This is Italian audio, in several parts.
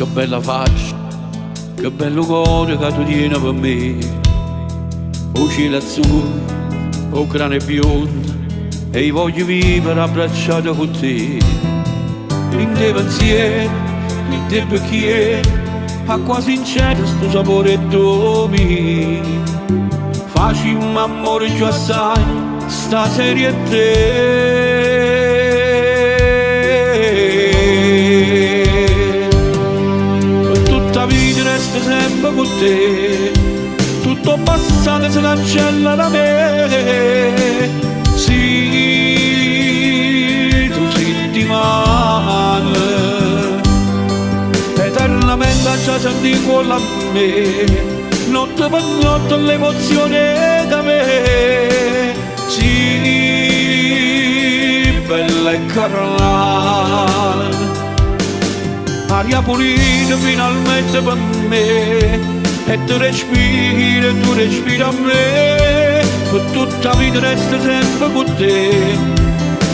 che bella faccia, che bello cuore che tu tieni per me. O cielo azzurro, o grane biondo, e io voglio vivere abbracciato con te. In te pensiero, in te bicchiere, ha quasi in cielo sto sapore domi. Facci un amore già assai, stasera è te. Per tutta la vita resta sempre con te, tutto passato si cancella da me. Sì, tu sei di male, eternamente già senti con la me, notte per notte l'emozione da me. Sì, bella e carnale, aria pulita finalmente per me, e tu respiri a me. Per tutta la vita resta sempre con te,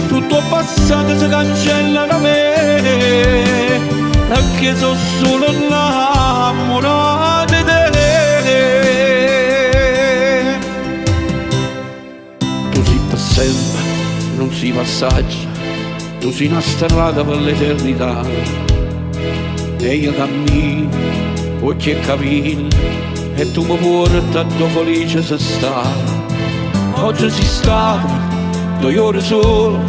tutto passato si cancella da me, perché sono solo innamorato di te. Tu sei per sempre, non sei passaggio, tu sei una sterrata per l'eternità, e io cammino, occhi e capelli, e tu mi porti dove felice se sta. Oggi si sta 2 ore solo,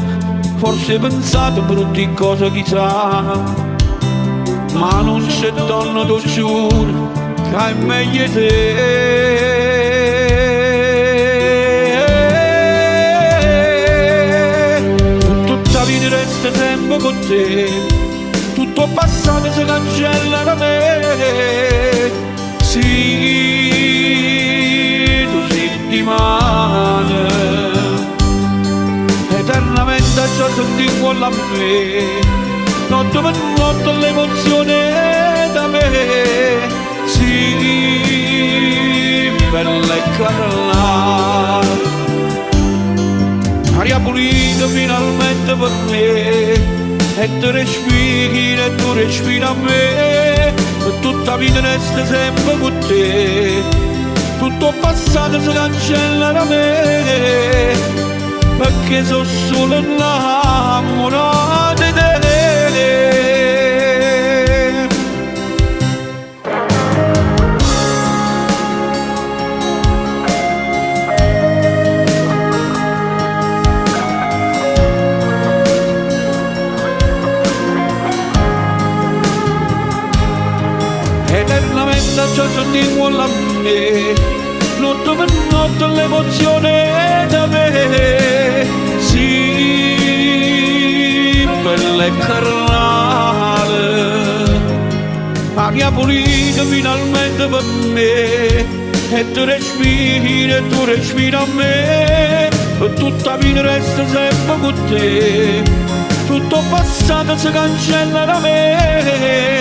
forse pensato brutte cose chissà, ma non c'è donna, tu giuro, che è meglio di te. Tutta la vita resta sempre con te, tutto passato si cancella da me. Sì, tu sei di male, eternamente già senti con la me, notte per notte l'emozione da me. Sì, bella e carnale, aria pulita finalmente per me, e tu respiri a me. Per tutta la vita resta sempre con te, tutto passato si cancella da me, perché sono solo innamorato di te. Eternamente ciò senti con la me, notte per notte l'emozione da me. Sì, bella e carnale, aria pulita finalmente per me, e tu respiri a me. Per tutta la vita resta sempre con te, tutto passato si cancella da me.